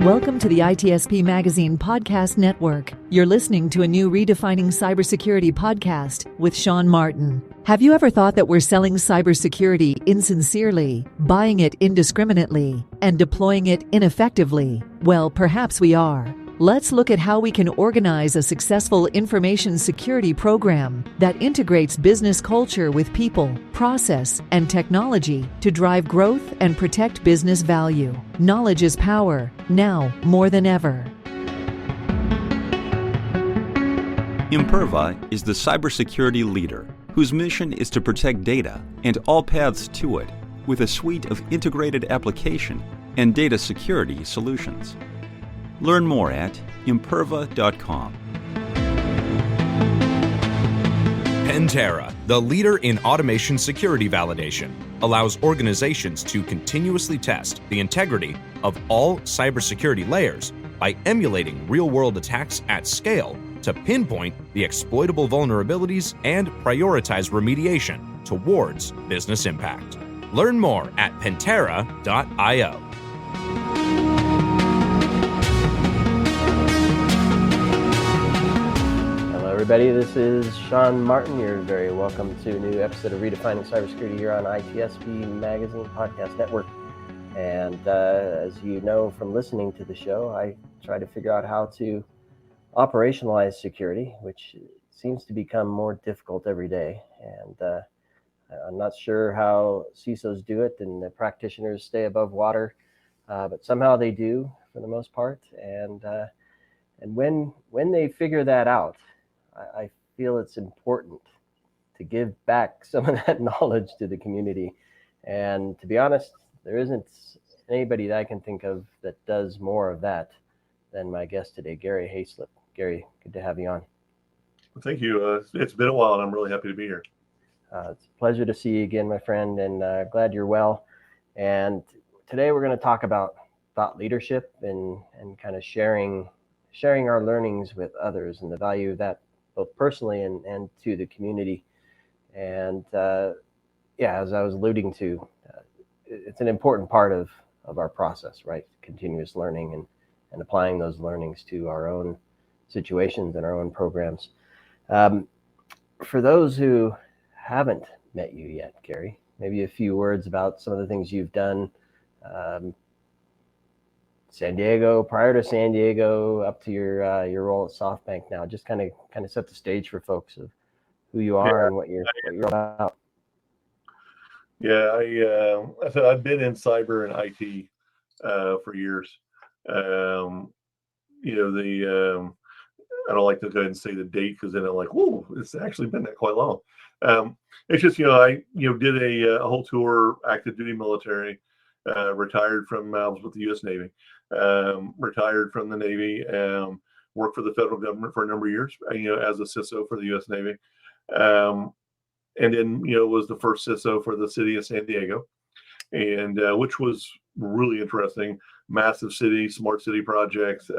Welcome to the ITSP Magazine Podcast Network. You're listening to a new Redefining CyberSecurity podcast with Sean Martin. Have you ever thought that we're selling cybersecurity insincerely, buying it indiscriminately, and deploying it ineffectively? Well, perhaps we are. Let's look at how we can organize a successful information security program that integrates business culture with people, process, and technology to drive growth and protect business value. Knowledge is power, now more than ever. Imperva is the cybersecurity leader whose mission is to protect data and all paths to it with a suite of integrated application and data security solutions. Learn more at imperva.com. Pantera, the leader in automation security validation, allows organizations to continuously test the integrity of all cybersecurity layers by emulating real-world attacks at scale to pinpoint the exploitable vulnerabilities and prioritize remediation towards business impact. Learn more at pantera.io. Everybody, this is Sean Martin. You're very welcome to a new episode of Redefining Cybersecurity here on ITSP Magazine Podcast Network. And as you know from listening to the show, I try to figure out how to operationalize security, which seems to become more difficult every day. And I'm not sure how CISOs do it and the practitioners stay above water, but somehow they do for the most part. And when they figure that out, I feel it's important to give back some of that knowledge to the community. And to be honest, there isn't anybody that I can think of that does more of that than my guest today, Gary Hayslip. Gary, good to have you on. Well, thank you. It's been a while, and I'm really happy to be here. It's a pleasure to see you again, my friend, and glad you're well. And today we're going to talk about thought leadership and kind of sharing our learnings with others and the value of that, both personally and to the community. And as I was alluding to, it's an important part of our process, right? Continuous learning and applying those learnings to our own situations and our own programs. For those who haven't met you yet, Gary, maybe a few words about some of the things you've done. San Diego, prior to San Diego, up to your role at SoftBank now, just kind of set the stage for folks of who you are and what you're about. Yeah, I said I've been in cyber and IT for years. I don't like to go ahead and say the date because then I'm like, whoa, it's actually been that quite long. It's just I did a whole tour, active duty military, retired from I was with the U.S. Navy. Retired from the Navy, worked for the federal government for a number of years, as a CISO for the U.S. Navy. And then, was the first CISO for the city of San Diego, and which was really interesting. Massive city, smart city projects.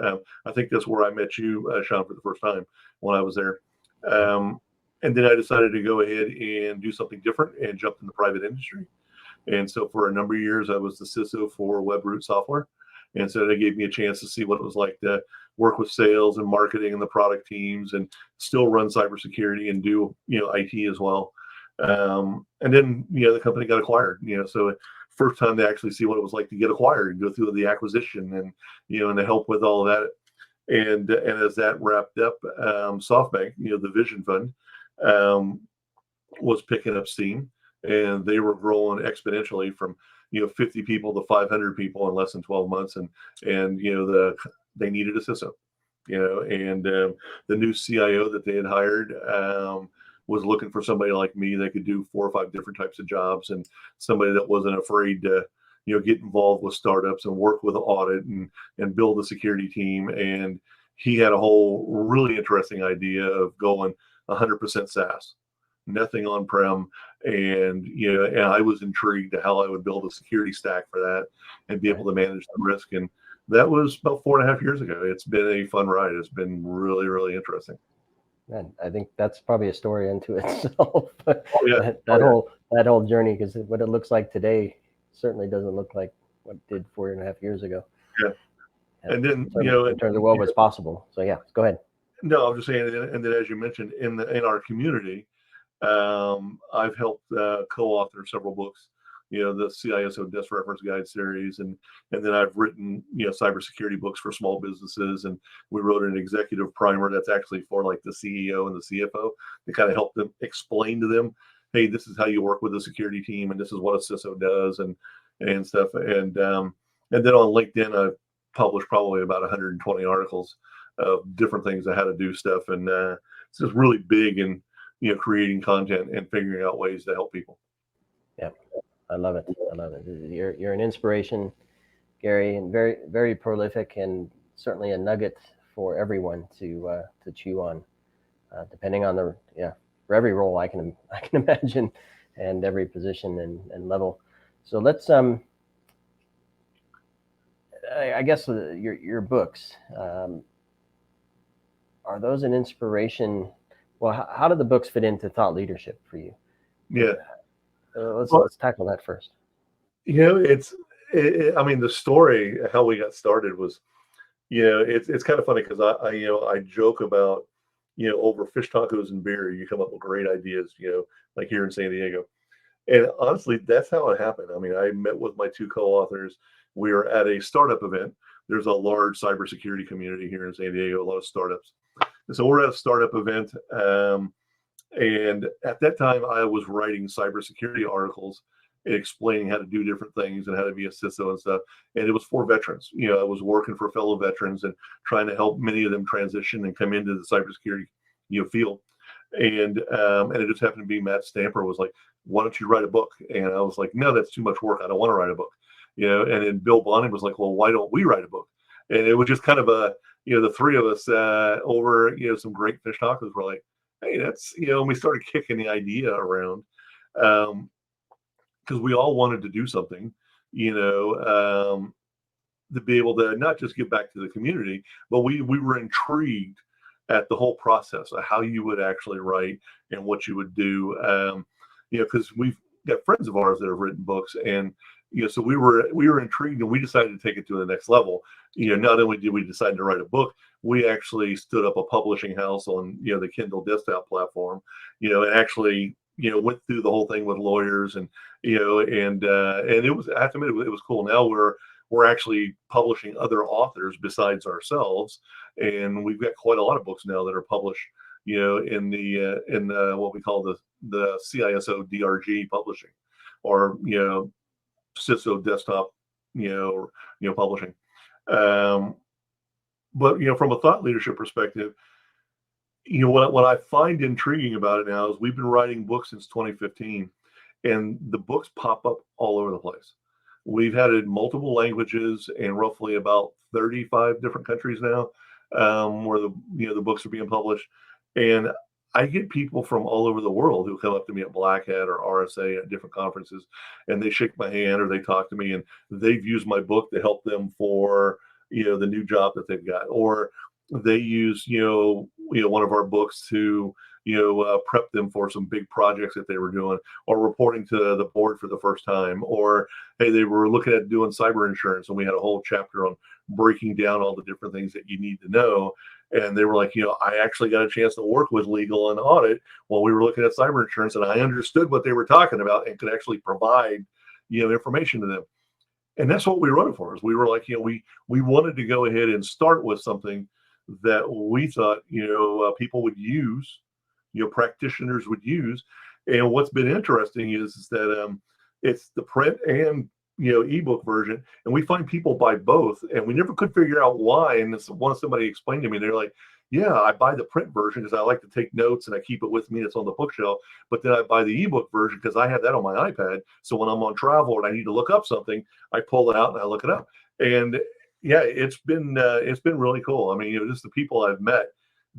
I think that's where I met you, Sean, for the first time when I was there. And then I decided to go ahead and do something different and jump in the private industry. And so for a number of years, I was the CISO for WebRoot Software. And so that gave me a chance to see what it was like to work with sales and marketing and the product teams and still run cybersecurity and do, IT as well. And then, the company got acquired, so first time to actually see what it was like to get acquired and go through the acquisition and, and to help with all of that. And as that wrapped up, SoftBank, the Vision Fund, was picking up steam, and they were growing exponentially from 50 people to 500 people in less than 12 months. And they needed a CISO, and the new CIO that they had hired was looking for somebody like me that could do 4 or 5 different types of jobs, and somebody that wasn't afraid to, get involved with startups and work with audit and build a security team. And he had a whole really interesting idea of going 100% SaaS, nothing on-prem. And, and I was intrigued to how I would build a security stack for that and be able to manage the risk. And that was about 4.5 years ago. It's been a fun ride. It's been really, really interesting. Man, I think that's probably a story unto itself. That whole journey, because what it looks like today certainly doesn't look like what it did 4.5 years ago. Yeah. And then, in terms of what was possible. So yeah, go ahead. No, I'm just saying, and then as you mentioned, in our community, I've helped co-author several books, the CISO Desk Reference Guide series, and then I've written, cybersecurity books for small businesses, and we wrote an executive primer that's actually for like the CEO and the CFO to kind of help them explain to them, hey, this is how you work with a security team, and this is what a CISO does, and stuff, and then on LinkedIn, I've published probably about 120 articles of different things on how to do stuff, and it's just really big in creating content and figuring out ways to help people. Yeah, I love it. You're an inspiration, Gary, and very, very prolific, and certainly a nugget for everyone to chew on, depending on for every role I can imagine, and every position and level. So let's I guess your books, are those an inspiration? Well, how do the books fit into thought leadership for you? Yeah. Let's tackle that first. I mean, the story, how we got started was, it's kind of funny because I joke about, over fish tacos and beer, you come up with great ideas, like here in San Diego. And honestly, that's how it happened. I mean, I met with my two co-authors. We were at a startup event. There's a large cybersecurity community here in San Diego, a lot of startups. And so we're at a startup event. And at that time, I was writing cybersecurity articles explaining how to do different things and how to be a CISO and stuff. And it was for veterans. I was working for fellow veterans and trying to help many of them transition and come into the cybersecurity field. And it just happened to be Matt Stamper was like, why don't you write a book? And I was like, no, that's too much work. I don't want to write a book. And then Bill Bonning was like, well, why don't we write a book? And it was just kind of the three of us over, some great fish tacos were like, hey, that's, and we started kicking the idea around because we all wanted to do something, to be able to not just give back to the community, but we were intrigued at the whole process of how you would actually write and what you would do, because we've got friends of ours that have written books, and so we were intrigued, and we decided to take it to the next level. Not only did we decide to write a book, we actually stood up a publishing house on the Kindle desktop platform, and actually went through the whole thing with lawyers, and and it was, I have to admit, it was cool. Now we're actually publishing other authors besides ourselves, and we've got quite a lot of books now that are published in the what we call the CISO DRG publishing, or CISO desktop publishing. But from a thought leadership perspective, what I find intriguing about it now is we've been writing books since 2015, and the books pop up all over the place. We've had it in multiple languages in roughly about 35 different countries now, where the books are being published. And I get people from all over the world who come up to me at Black Hat or RSA at different conferences, and they shake my hand or they talk to me, and they've used my book to help them for the new job that they've got, or they use one of our books to prep them for some big projects that they were doing, or reporting to the board for the first time, or hey, they were looking at doing cyber insurance, and we had a whole chapter on breaking down all the different things that you need to know. And they were like, I actually got a chance to work with legal and audit while we were looking at cyber insurance, and I understood what they were talking about and could actually provide information to them. And that's what we wrote it for. Is we were like, we wanted to go ahead and start with something that we thought people would use, practitioners would use. And what's been interesting is that it's the print and ebook version, and we find people buy both, and we never could figure out why. And once somebody explained to me, they're like, yeah, I buy the print version because I like to take notes and I keep it with me. It's on the bookshelf. But then I buy the ebook version because I have that on my iPad. So when I'm on travel and I need to look up something, I pull it out and I look it up. And yeah, it's been really cool. I mean, just the people I've met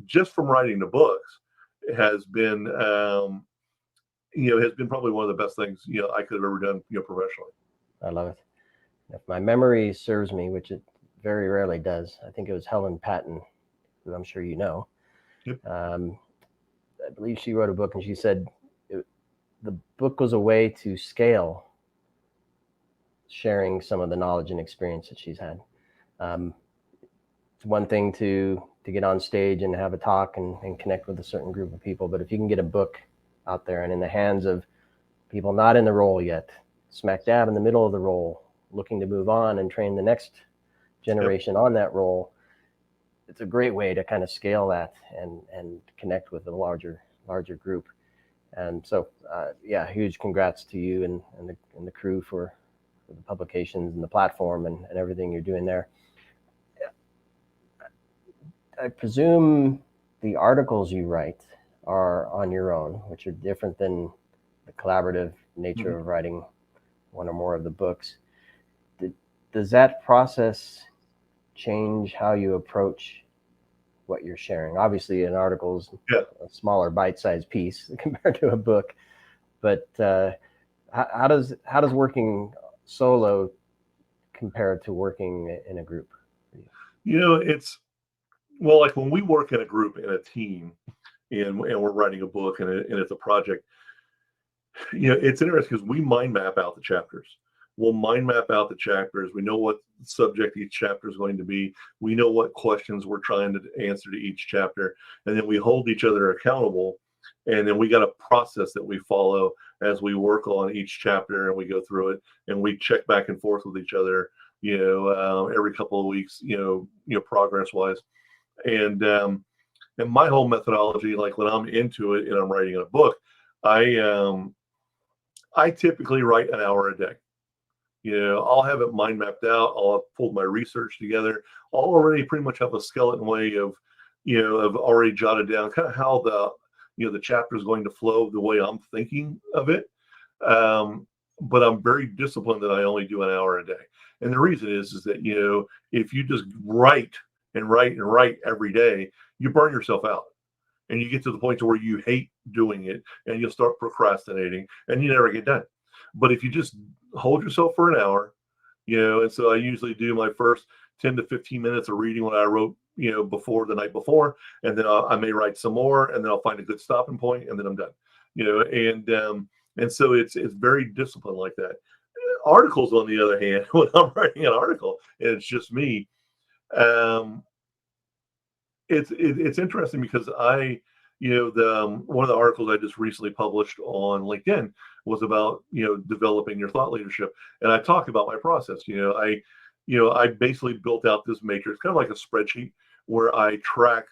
just from writing the books has been probably one of the best things I could have ever done professionally. I love it. If my memory serves me, which it very rarely does, I think it was Helen Patton, who I'm sure you know. Yep. I believe she wrote a book, and she said the book was a way to scale sharing some of the knowledge and experience that she's had. it's one thing to get on stage and have a talk and connect with a certain group of people, but if you can get a book out there and in the hands of people not in the role yet, smack dab in the middle of the role, looking to move on and train the next generation on that role, it's a great way to kind of scale that and connect with a larger group. And so, huge congrats to you and the crew for the publications and the platform and everything you're doing there. I presume the articles you write are on your own, which are different than the collaborative nature of writing one or more of the books. Does that process change how you approach what you're sharing? Obviously, an article is a smaller bite-sized piece compared to a book, but how does working solo compare to working in a group? It's like when we work in a group, in a team, and we're writing a book and it's a project. It's interesting because we mind map out the chapters. We'll mind map out the chapters. We know what subject each chapter is going to be. We know what questions we're trying to answer to each chapter. And then we hold each other accountable. And then we got a process that we follow as we work on each chapter and we go through it and we check back and forth with each other, every couple of weeks, progress wise. And my whole methodology, like when I'm into it and I'm writing a book, I typically write an hour a day. I'll have it mind mapped out. I'll have pulled my research together. I'll already pretty much have a skeleton way of already jotted down kind of how the chapter is going to flow the way I'm thinking of it. But I'm very disciplined that I only do an hour a day. And the reason is that, if you just write and write and write every day, you burn yourself out. And you get to the point to where you hate doing it and you'll start procrastinating and you never get done. But if you just hold yourself for an hour, and so I usually do my first 10 to 15 minutes of reading what I wrote, before the night before, and then I may write some more, and then I'll find a good stopping point, and then I'm done. And so it's very disciplined like that. Articles, on the other hand, when I'm writing an article and it's just me, it's interesting because one of the articles I just recently published on LinkedIn was about, developing your thought leadership. And I talk about my process. I basically built out this matrix, kind of like a spreadsheet where I track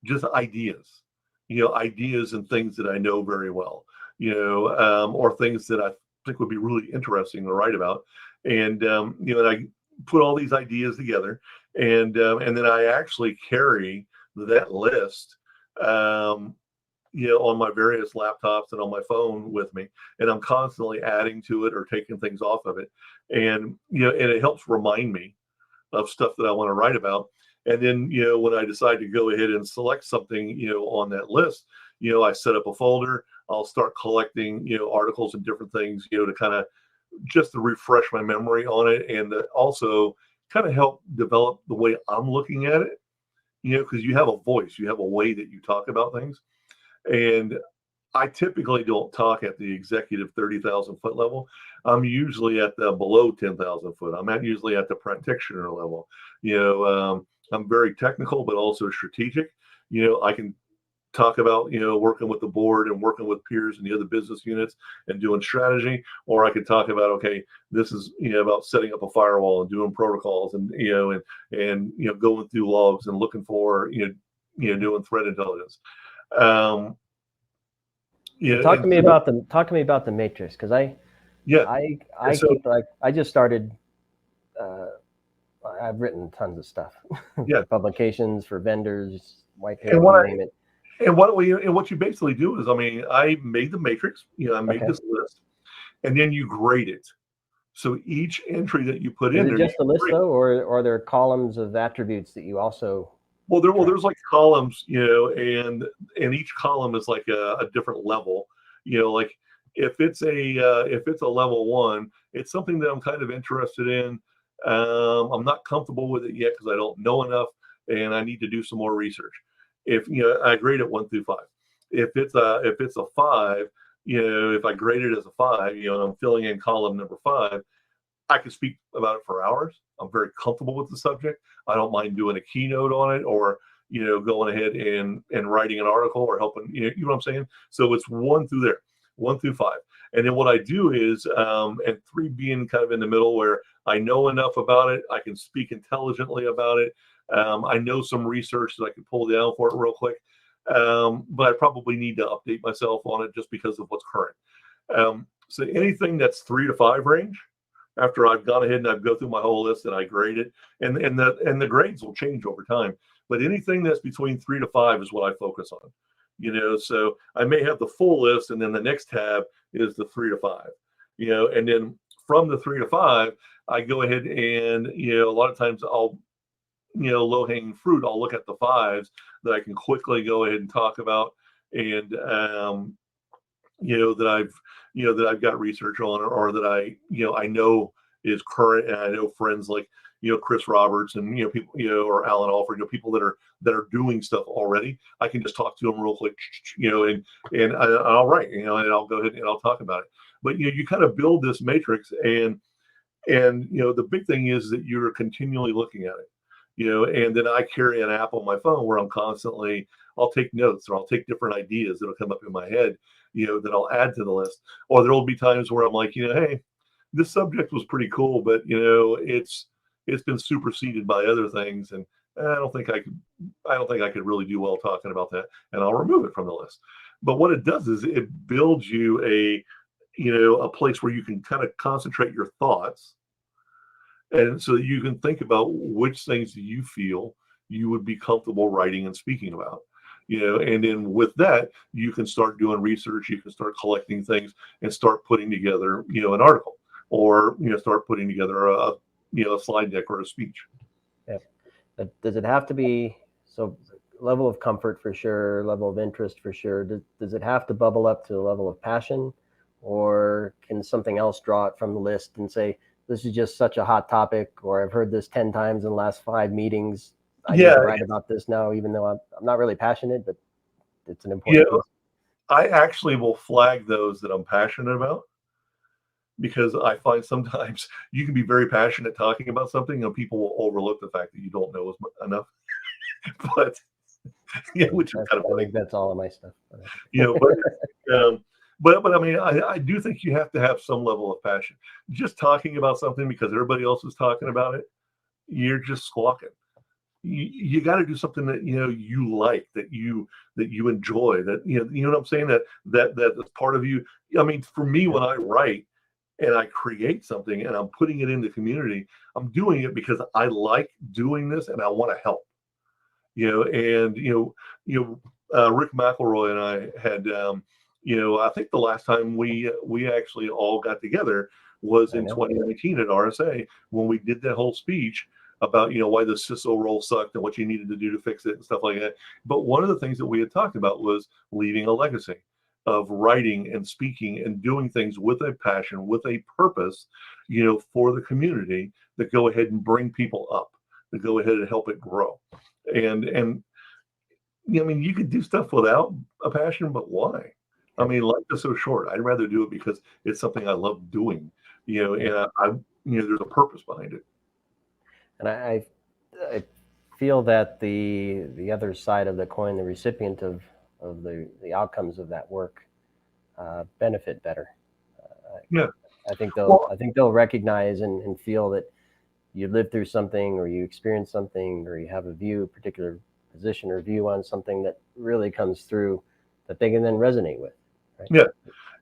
just ideas, ideas and things that I know very well, or things that I think would be really interesting to write about. And, and I put all these ideas together and then I actually carry that list, on my various laptops and on my phone with me, and I'm constantly adding to it or taking things off of it. And, and it helps remind me of stuff that I want to write about. And then, when I decide to go ahead and select something, on that list, I set up a folder, I'll start collecting, articles and different things, to kind of just to refresh my memory on it. And also kind of help develop the way I'm looking at it, because you have a voice, you have a way that you talk about things. And I typically don't talk at the executive 30,000 foot level. I'm usually at the below 10,000 foot. I'm usually at the practitioner level. I'm very technical, but also strategic. I can talk about, working with the board and working with peers and the other business units and doing strategy, or I could talk about, okay, this is, about setting up a firewall and doing protocols and, and going through logs and looking for, doing threat intelligence. Talk to me about the matrix, because I just started. I've written tons of stuff. Publications for vendors, white paper, you name it. And what you basically do is, I made the matrix. I made this list, and then you grade it. So each entry that you put in there, just a list though, or are there columns of attributes that you also? There's like columns, and each column is like a different level. Like if it's a level 1, it's something that I'm kind of interested in. I'm not comfortable with it yet because I don't know enough, and I need to do some more research. If I grade it 1 through 5. If it's a 5, if I grade it as a 5, and I'm filling in column number 5, I could speak about it for hours. I'm very comfortable with the subject. I don't mind doing a keynote on it, or going ahead and writing an article, or helping. You know what I'm saying? So it's 1 through there, 1 through 5, and then what I do is, and 3 being kind of in the middle, where I know enough about it, I can speak intelligently about it. I know some research that I can pull down for it real quick, but I probably need to update myself on it just because of what's current. So anything that's 3 to 5 range, after I've gone ahead and I've go through my whole list and I grade it, and the grades will change over time. But anything that's between 3 to 5 is what I focus on. So I may have the full list, and then the next tab is the 3 to 5. And then from the 3 to 5, I go ahead and a lot of times I'll low hanging fruit. I'll look at the 5s that I can quickly go ahead and talk about, and that I've got research on, or that I know is current, and I know friends like Chris Roberts and people or Alan Alford, people that are doing stuff already. I can just talk to them real quick, and I'll write, and I'll go ahead and I'll talk about it. But you kind of build this matrix, and the big thing is that you're continually looking at it. And then I carry an app on my phone where I'll take notes, or I'll take different ideas that'll come up in my head, that I'll add to the list. Or there'll be times where I'm like, hey, this subject was pretty cool, but it's been superseded by other things, and I don't think I could really do well talking about that, and I'll remove it from the list. But what it does is it builds you a place where you can kind of concentrate your thoughts, and so that you can think about which things do you feel you would be comfortable writing and speaking about. And then with that, you can start doing research, you can start collecting things, and start putting together, an article, or, start putting together a slide deck or a speech. Yeah. But does it have to be, so level of comfort for sure, level of interest for sure. Does it have to bubble up to the level of passion, or can something else draw it from the list and say, this is just such a hot topic, or I've heard this 10 times in the last 5 meetings. I need to write about this now, even though I'm not really passionate, but it's an important piece. I actually will flag those that I'm passionate about, because I find sometimes you can be very passionate talking about something, and people will overlook the fact that you don't know enough. But which is kind of funny. I think that's all of my stuff. But I mean, I do think you have to have some level of passion. Just talking about something because everybody else is talking about it, you're just squawking. You got to do something that you like, that you enjoy, that you know what I'm saying, that is part of you. I mean, for me, when I write and I create something and I'm putting it in the community, I'm doing it because I like doing this and I want to help. Rick McElroy and I had I think the last time we actually all got together was in 2019 at RSA, when we did that whole speech about why the CISO role sucked and what you needed to do to fix it and stuff like that. But one of the things that we had talked about was leaving a legacy of writing and speaking and doing things with a passion, with a purpose, for the community, that go ahead and bring people up, that go ahead and help it grow. And I mean, you could do stuff without a passion, but why? I mean, life is so short. I'd rather do it because it's something I love doing, and there's a purpose behind it. And I feel that the other side of the coin, the recipient of the outcomes of that work, benefit better. I think they'll recognize and feel that you lived through something, or you experienced something, or you have a particular position or view on something that really comes through, that they can then resonate with. Right? Yeah.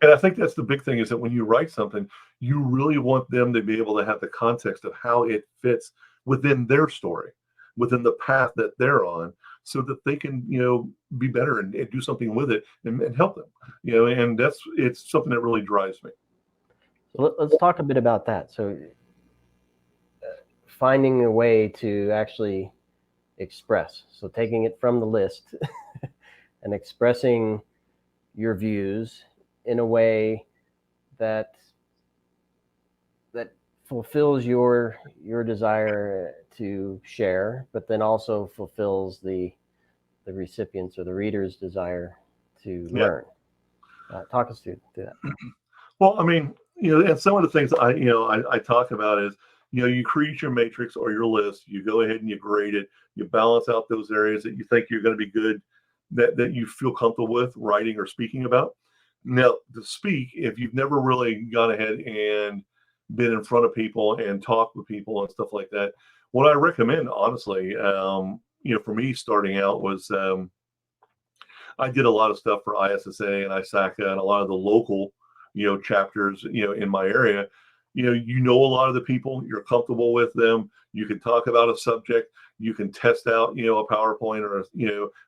And I think that's the big thing, is that when you write something, you really want them to be able to have the context of how it fits within their story, within the path that they're on, so that they can, be better and do something with it and help them, and it's something that really drives me. So let's talk a bit about that. So finding a way to actually express, so taking it from the list and expressing your views in a way that fulfills your desire to share, but then also fulfills the recipient's or the reader's desire to learn. Talk us through that. Well, I mean, and some of the things I talk about is, you create your matrix or your list, you go ahead and you grade it, you balance out those areas that you think you're going to be good, that you feel comfortable with writing or speaking about. Now, to speak, if you've never really gone ahead and been in front of people and talked with people and stuff like that, what I recommend, honestly, for me starting out was I did a lot of stuff for ISSA and ISACA and a lot of the local, chapters, in my area. A lot of the people, you're comfortable with them. You can talk about a subject. You can test out, a PowerPoint or,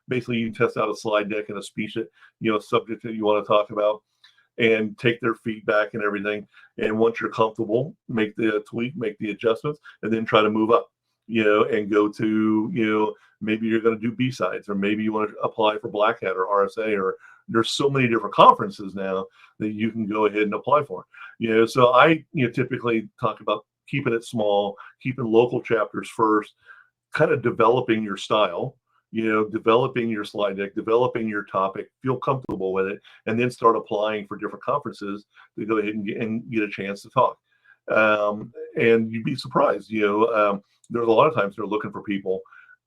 basically you can test out a slide deck and a speech that, a subject that you want to talk about, and take their feedback and everything. And once you're comfortable, make the tweak, make the adjustments, and then try to move up, and go to, maybe you're going to do B-sides, or maybe you want to apply for Black Hat or RSA, or there's so many different conferences now that you can go ahead and apply for. So I typically talk about keeping it small, keeping local chapters first, kind of developing your style, developing your slide deck, developing your topic, feel comfortable with it, and then start applying for different conferences to go ahead and get a chance to talk. And you'd be surprised, there's a lot of times they're looking for people,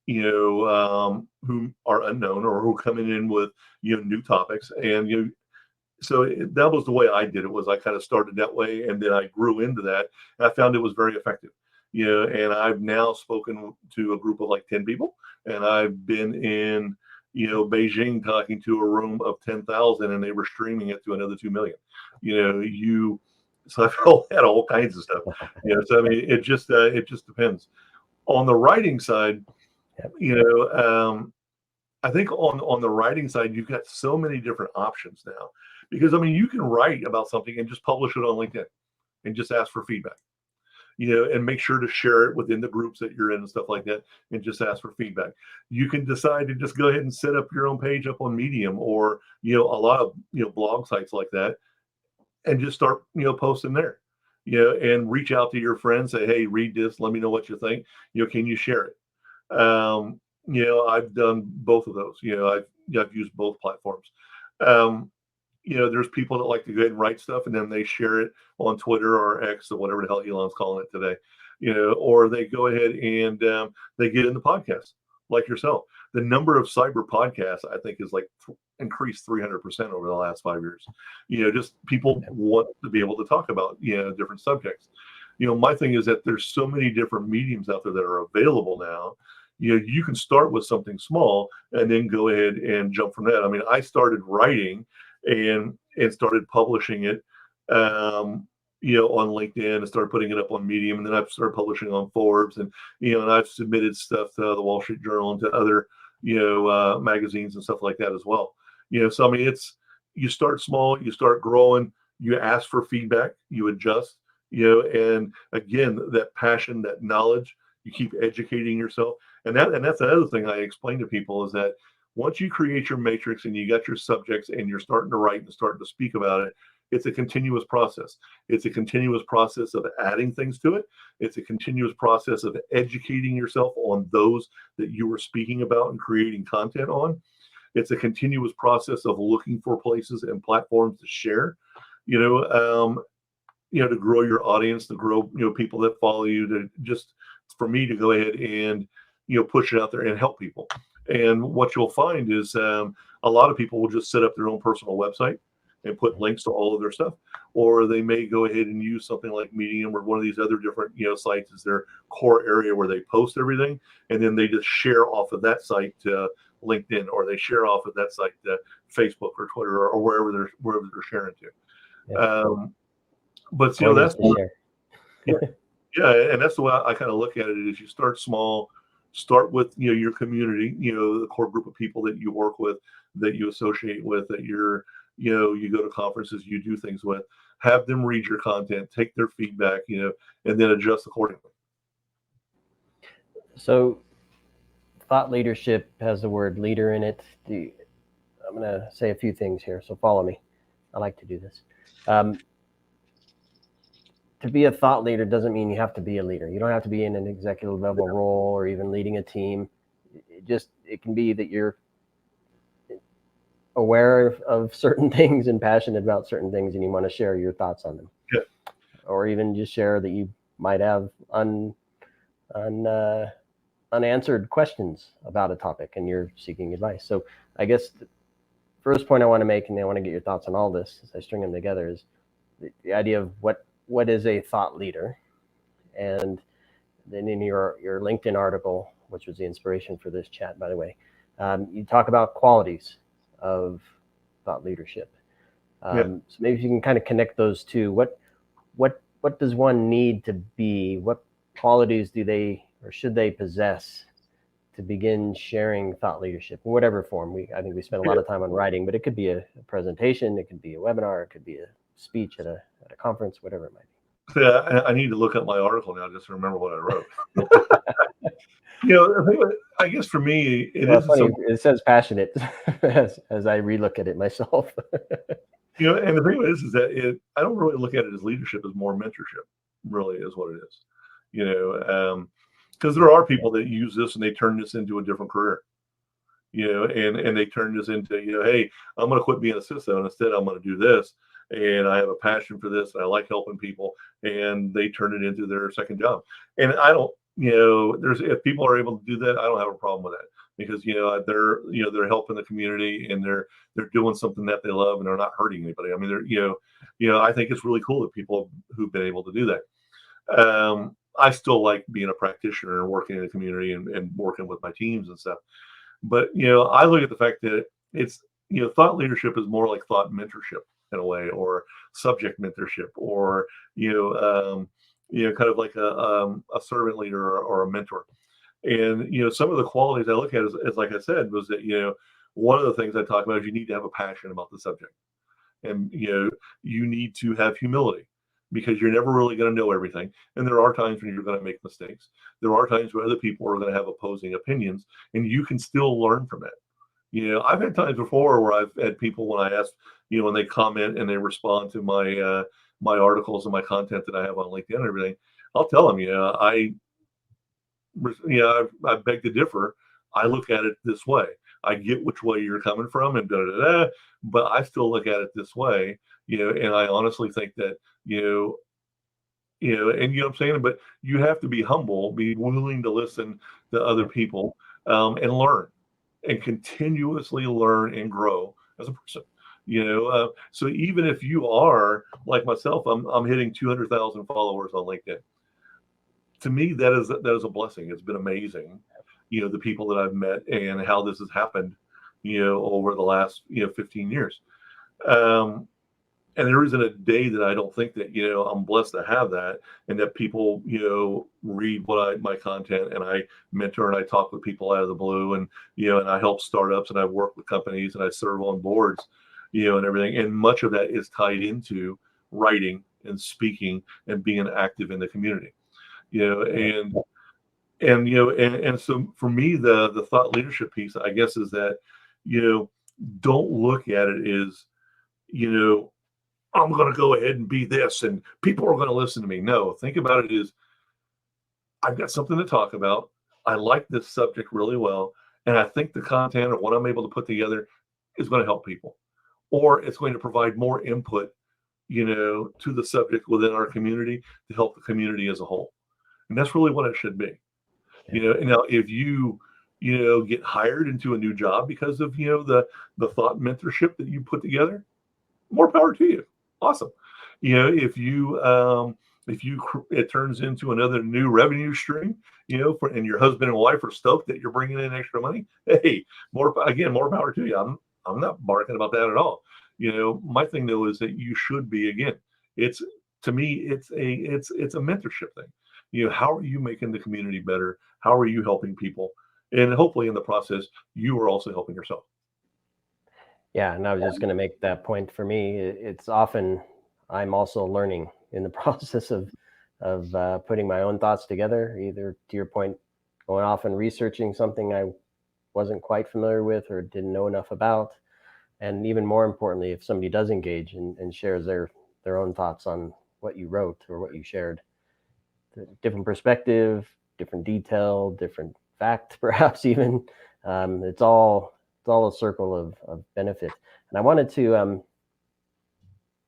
who are unknown or who are coming in with, new topics. And, so that was the way I did it. Was I kind of started that way, and then I grew into that, and I found it was very effective. And I've now spoken to a group of like 10 people, and I've been in, Beijing talking to a room of 10,000, and they were streaming it to another 2 million. So I've had all kinds of stuff. So I mean, it just depends. On the writing side, I think on the writing side, you've got so many different options now, because I mean, you can write about something and just publish it on LinkedIn and just ask for feedback, and make sure to share it within the groups that you're in and stuff like that, and just ask for feedback. You can decide to just go ahead and set up your own page up on Medium, or, a lot of, blog sites like that, and just start, posting there, and reach out to your friends, say, hey, read this, let me know what you think, can you share it? I've done both of those. I've used both platforms. There's people that like to go ahead and write stuff, and then they share it on Twitter or X or whatever the hell Elon's calling it today, or they go ahead and they get in the podcast like yourself. The number of cyber podcasts, I think, is like increased 300% over the last 5 years. Just people want to be able to talk about, different subjects. My thing is that there's so many different mediums out there that are available now. You can start with something small and then go ahead and jump from that. I mean, I started writing and started publishing it, on LinkedIn, and started putting it up on Medium, and then I've started publishing on Forbes, and and I've submitted stuff to the Wall Street Journal and to other magazines and stuff like that as well. So I mean, you start small, you start growing, you ask for feedback, you adjust, and again, that passion, that knowledge, you keep educating yourself, and that's another thing I explain to people, is that once you create your matrix and you got your subjects and you're starting to write and starting to speak about it, it's a continuous process. It's a continuous process of adding things to it. It's a continuous process of educating yourself on those that you were speaking about and creating content on. It's a continuous process of looking for places and platforms to share, to grow your audience, to grow, people that follow you, to just, for me to go ahead and, push it out there and help people. And what you'll find is a lot of people will just set up their own personal website and put links to all of their stuff, or they may go ahead and use something like Medium or one of these other different, sites as their core area where they post everything, and then they just share off of that site to LinkedIn, or they share off of that site to Facebook or Twitter, or wherever they're sharing to. Yeah. But that's and that's the way I kind of look at it, is you start small. Start with your community, the core group of people that you work with, that you associate with, that you go to conferences, you do things with. Have them read your content, take their feedback, and then adjust accordingly. So, thought leadership has the word leader in it. I'm going to say a few things here, so follow me. I like to do this. To be a thought leader doesn't mean you have to be a leader. You don't have to be in an executive level role or even leading a team. It can be that you're aware of certain things and passionate about certain things, and you want to share your thoughts on them. Yeah. Or even just share that you might have unanswered questions about a topic and you're seeking advice. So I guess the first point I want to make, and I want to get your thoughts on all this as I string them together, is the idea of what is a thought leader. And then in your LinkedIn article, which was the inspiration for this chat, by the way, you talk about qualities of thought leadership. So maybe if you can kind of connect those two, what does one need to be? What qualities do they or should they possess to begin sharing thought leadership in whatever form? I think we spend a lot of time on writing, but it could be a presentation, it could be a webinar, it could be a speech at a conference, whatever it might be. Yeah, I need to look up my article now just to remember what I wrote. I guess for me, it says passionate as I relook at it myself. And the thing is that I don't really look at it as leadership, as more mentorship, really is what it is. Because there are people that use this and they turn this into a different career, and they turn this into, hey, I'm going to quit being a CISO and instead I'm going to do this. And I have a passion for this and I like helping people, and they turn it into their second job. And I don't, if people are able to do that, I don't have a problem with that, because, they're helping the community and they're doing something that they love and they're not hurting anybody. I mean, I think it's really cool that people who've been able to do that. I still like being a practitioner and working in the community and working with my teams and stuff. But, I look at the fact that it's, thought leadership is more like thought mentorship in a way, or subject mentorship, or, kind of like a servant leader or a mentor. And, some of the qualities I look at is like I said, was that, one of the things I talk about is you need to have a passion about the subject. And, you need to have humility, because you're never really going to know everything. And there are times when you're going to make mistakes. There are times where other people are going to have opposing opinions, and you can still learn from it. I've had times before where I've had people, when I ask, when they comment and they respond to my my articles and my content that I have on LinkedIn and everything, I'll tell them, I beg to differ. I look at it this way. I get which way you're coming from and but I still look at it this way, and I honestly think that, and what I'm saying, but you have to be humble, be willing to listen to other people, and learn, and continuously learn and grow as a person. So even if you are like myself, I'm hitting 200,000 followers on LinkedIn. To me, that is a blessing. It's been amazing, the people that I've met and how this has happened, over the last 15 years. And there isn't a day that I don't think that, I'm blessed to have that, and that people, read my content, and I mentor and I talk with people out of the blue, and, and I help startups, and I work with companies, and I serve on boards, and everything. And much of that is tied into writing and speaking and being active in the community, and so for me, the thought leadership piece, I guess, is that, don't look at it as, I'm going to go ahead and be this and people are going to listen to me. No, think about it as, I've got something to talk about. I like this subject really well. And I think the content or what I'm able to put together is going to help people, or it's going to provide more input, to the subject within our community to help the community as a whole. And that's really what it should be. And now if you, get hired into a new job because of, the thought mentorship that you put together, more power to you. Awesome. If it turns into another new revenue stream, and your husband and wife are stoked that you're bringing in extra money, hey, more power to you. I'm not barking about that at all. My thing though is that you should be, again, to me, it's a mentorship thing. How are you making the community better? How are you helping people? And hopefully in the process, you are also helping yourself. Yeah, and I was just going to make that point. For me, it's often I'm also learning in the process of putting my own thoughts together, either to your point, going off and researching something I wasn't quite familiar with or didn't know enough about. And even more importantly, if somebody does engage and shares their own thoughts on what you wrote or what you shared, different perspective, different detail, different fact, perhaps even, it's all all a circle of benefit. And I wanted to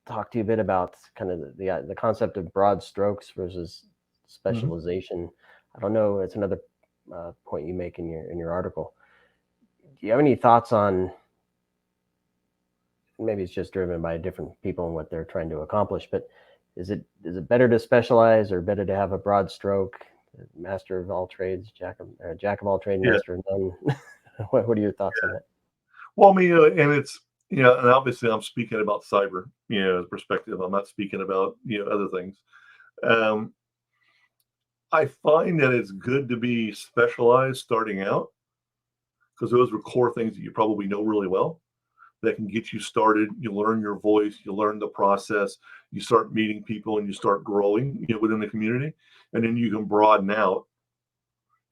talk to you a bit about kind of the concept of broad strokes versus specialization. I don't know. It's another point you make in your article. Do you have any thoughts on? Maybe it's just driven by different people and what they're trying to accomplish, but is it better to specialize or better to have a broad stroke, master of all trades, jack of all trades, master of none? What are your thoughts on that? Well, I mean, and it's, and obviously I'm speaking about cyber, as a perspective. I'm not speaking about, other things. I find that it's good to be specialized starting out, because those are core things that you probably know really well that can get you started. You learn your voice, you learn the process, you start meeting people, and you start growing, within the community, and then you can broaden out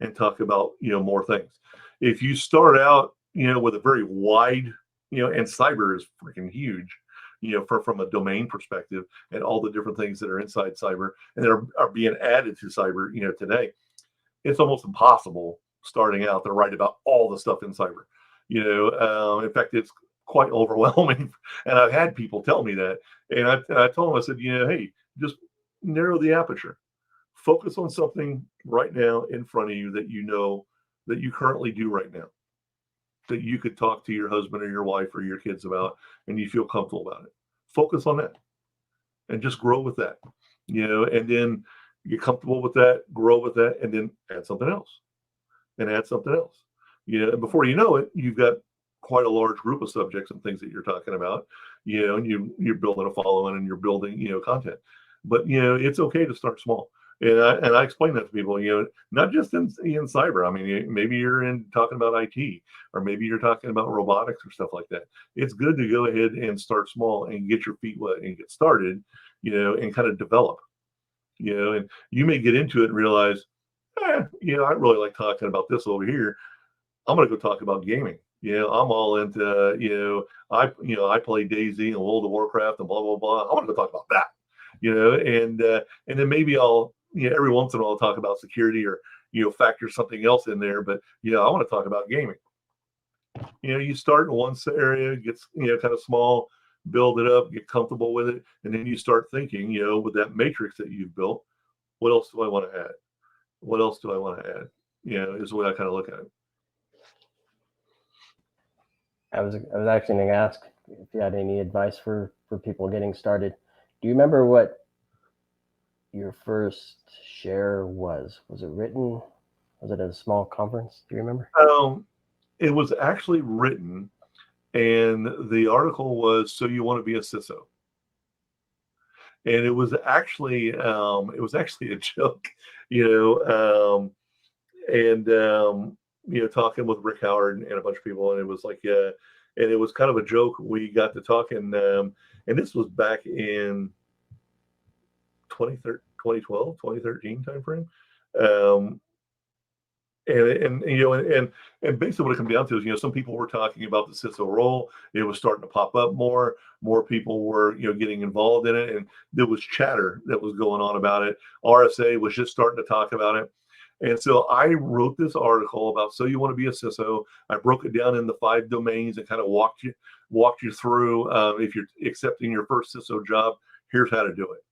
and talk about, more things. If you start out, with a very wide, and cyber is freaking huge, from a domain perspective, and all the different things that are inside cyber and that are being added to cyber, today, it's almost impossible starting out to write about all the stuff in cyber. In fact, it's quite overwhelming. And I've had people tell me that. And I told them, I said, hey, just narrow the aperture. Focus on something right now in front of you that that you currently do right now, that you could talk to your husband or your wife or your kids about, and you feel comfortable about it. Focus on that and just grow with that, and then get comfortable with that, grow with that, and then add something else and add something else. And before you know it, you've got quite a large group of subjects and things that you're talking about, and you're building a following and you're building, content. But, it's okay to start small. And I explain that to people, not just in cyber. I mean, maybe you're talking about IT, or maybe you're talking about robotics or stuff like that. It's good to go ahead and start small and get your feet wet and get started, and kind of develop, and you may get into it and realize, I really like talking about this over here. I'm going to go talk about gaming. I'm all into, I play Daisy and World of Warcraft and blah, blah, blah. I want to go talk about that, and then maybe I'll, every once in a while I'll talk about security or, factor something else in there. But, I want to talk about gaming. You start in one area, gets, kind of small, build it up, get comfortable with it. And then you start thinking, with that matrix that you've built, what else do I want to add? What else do I want to add? Is the way I kind of look at it. I was actually going to ask if you had any advice for people getting started. Do you remember what your first share was? Was it written? Was it at a small conference? Do you remember? It was actually written, and the article was, "So You Want to Be a CISO?" And it was actually a joke, talking with Rick Howard and a bunch of people, and it was like, and it was kind of a joke. We got to talking, and this was back in 2012, 2013 timeframe. And basically what it comes down to is, some people were talking about the CISO role. It was starting to pop up more people were, getting involved in it. And there was chatter that was going on about it. RSA was just starting to talk about it. And so I wrote this article about, so you want to be a CISO. I broke it down into 5 domains and kind of walked you through, if you're accepting your first CISO job, here's how to do it.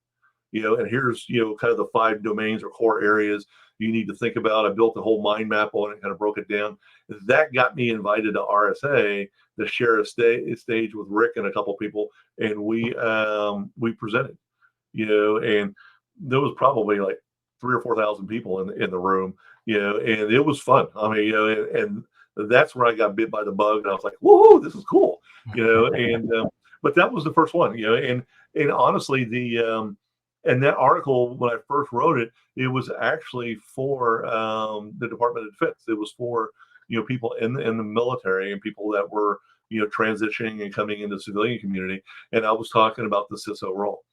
And here's, kind of the 5 domains or core areas you need to think about. I built a whole mind map on it and kind of broke it down. That got me invited to RSA to share a stage with Rick and a couple people. And we presented, and there was probably like 3,000 or 4,000 people in the room, and it was fun. I mean, and that's where I got bit by the bug, and I was like, whoa, this is cool, and, but that was the first one, and honestly, and that article, when I first wrote it, it was actually for the Department of Defense. It was for, people in the military and people that were, transitioning and coming into the civilian community. And I was talking about the CISO role.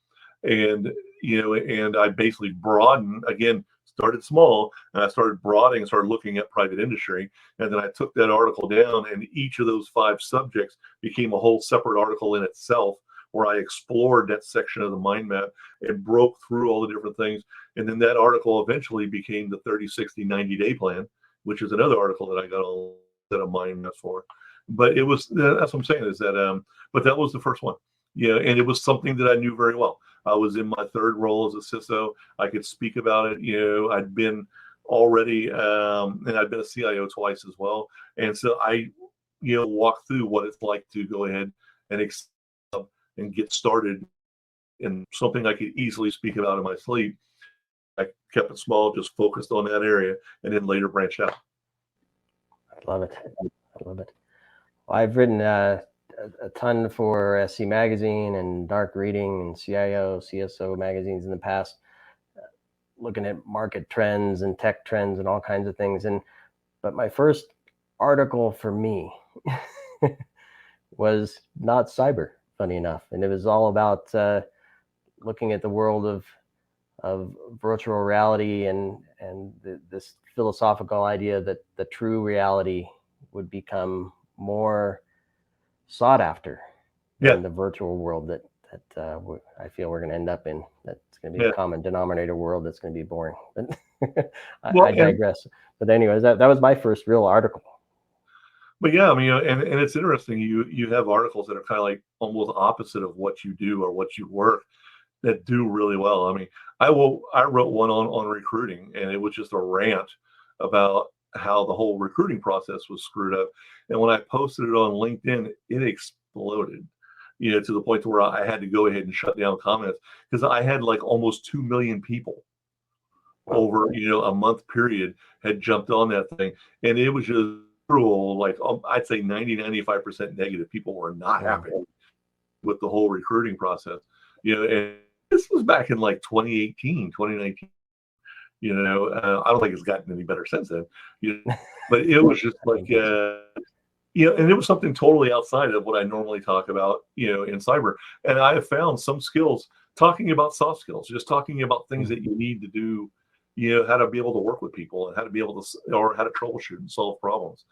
And, and I basically broadened, again, started small, and I started broadening and started looking at private industry. And then I took that article down, and each of those 5 subjects became a whole separate article in itself, where I explored that section of the mind map and broke through all the different things. And then that article eventually became the 30, 60, 90-day plan, which is another article that I got a set of mind maps for. But it was, that's what I'm saying is that, but that was the first one. And it was something that I knew very well. I was in my third role as a CISO. I could speak about it. I'd been already, and I'd been a CIO twice as well. And so I, walked through what it's like to go ahead and get started in something I could easily speak about in my sleep. I kept it small, just focused on that area, and then later branched out. I love it. Well, I've written a ton for SC Magazine and Dark Reading and CIO, CSO magazines in the past, looking at market trends and tech trends and all kinds of things. But my first article for me was not cyber, funny enough. And it was all about looking at the world of virtual reality and this philosophical idea that the true reality would become more sought after in the virtual world that I feel we're going to end up in. That's going to be a common denominator world that's going to be boring. But I digress. But anyways, that was my first real article. But yeah, I mean, and it's interesting. You have articles that are kind of like almost opposite of what you do or what you work that do really well. I mean, I wrote one on recruiting, and it was just a rant about how the whole recruiting process was screwed up. And when I posted it on LinkedIn, it exploded, to the point where I had to go ahead and shut down comments because I had like almost 2 million people over, a month period had jumped on that thing. And it was just cruel. Like I'd say 95% negative. People were not happy with the whole recruiting process, and this was back in like 2018, 2019. I don't think it's gotten any better since then. But it was just like, and it was something totally outside of what I normally talk about, in cyber. And I have found some skills talking about soft skills, just talking about things that you need to do, how to be able to work with people and how to be able to, or how to troubleshoot and solve problems.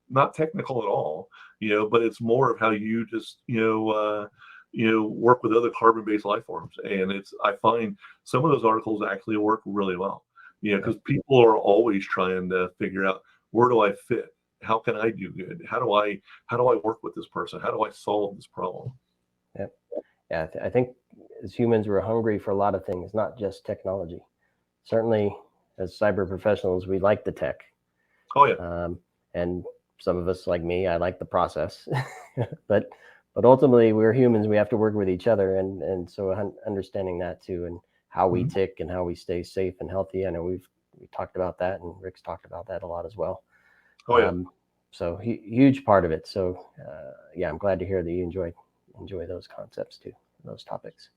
Not technical at all, but it's more of how you just, work with other carbon-based life forms. And I find some of those articles actually work really well, because people are always trying to figure out, where do I fit? How can I do good? How do I work with this person? How do I solve this problem? Yeah. I think as humans, we're hungry for a lot of things, not just technology. Certainly as cyber professionals, we like the tech. Oh yeah. And some of us, like me, I like the process, but ultimately we're humans. We have to work with each other. And so understanding that too, and how we tick and how we stay safe and healthy. I know we talked about that, and Rick's talked about that a lot as well. Oh yeah. So huge part of it. So I'm glad to hear that you enjoy those concepts too, those topics.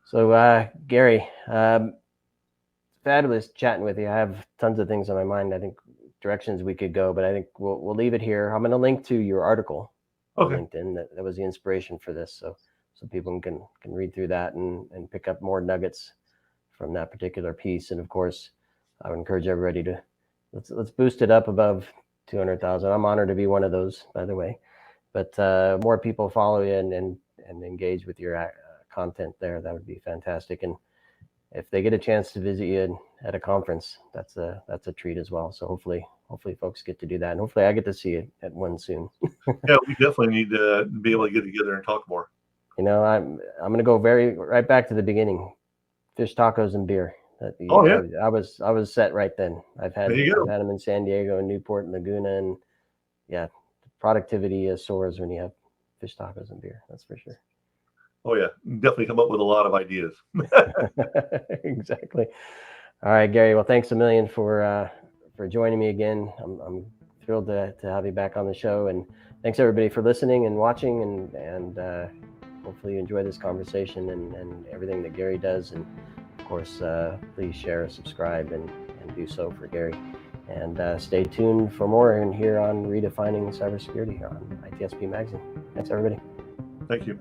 So Gary, fabulous chatting with you. I have tons of things on my mind. I think directions we could go, but I think we'll leave it here. I'm going to link to your article on LinkedIn. That was the inspiration for this. So people can read through that and pick up more nuggets from that particular piece. And of course, I would encourage everybody to let's boost it up above 200,000. I'm honored to be one of those, by the way. But more people follow you and engage with your content there, that would be fantastic. And if they get a chance to visit you at a conference, that's a treat as well. So hopefully folks get to do that, and hopefully I get to see it at one soon. Yeah, we definitely need to be able to get together and talk more. I'm going to go right back to the beginning. Fish tacos and beer. I was set right then. I've had them in San Diego and Newport and Laguna, and productivity soars when you have fish tacos and beer. That's for sure. Oh yeah, definitely come up with a lot of ideas. Exactly. All right, Gary. Well, thanks a million for joining me again. I'm thrilled to have you back on the show, and thanks everybody for listening and watching, and hopefully you enjoy this conversation and everything that Gary does. And of course, please share, subscribe, and do so for Gary. And stay tuned for more in here on Redefining Cybersecurity here on ITSP Magazine. Thanks, everybody. Thank you.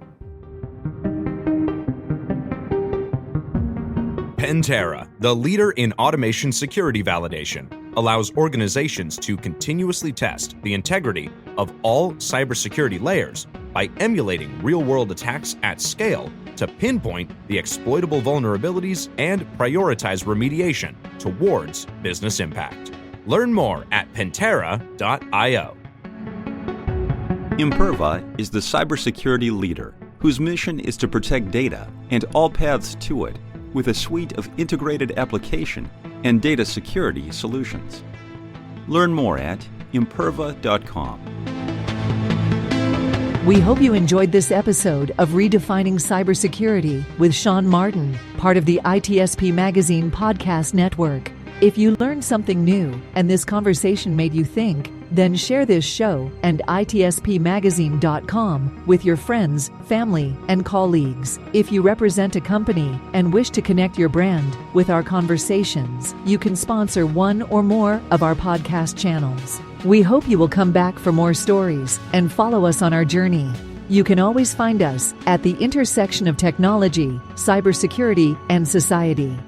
Pantera, the leader in automation security validation, allows organizations to continuously test the integrity of all cybersecurity layers by emulating real-world attacks at scale to pinpoint the exploitable vulnerabilities and prioritize remediation towards business impact. Learn more at Pantera.io. Imperva is the cybersecurity leader whose mission is to protect data and all paths to it with a suite of integrated application and data security solutions. Learn more at imperva.com. We hope you enjoyed this episode of Redefining Cybersecurity with Sean Martin, part of the ITSP Magazine Podcast Network. If you learned something new and this conversation made you think, then share this show and itspmagazine.com with your friends, family, and colleagues. If you represent a company and wish to connect your brand with our conversations, you can sponsor one or more of our podcast channels. We hope you will come back for more stories and follow us on our journey. You can always find us at the intersection of technology, cybersecurity, and society.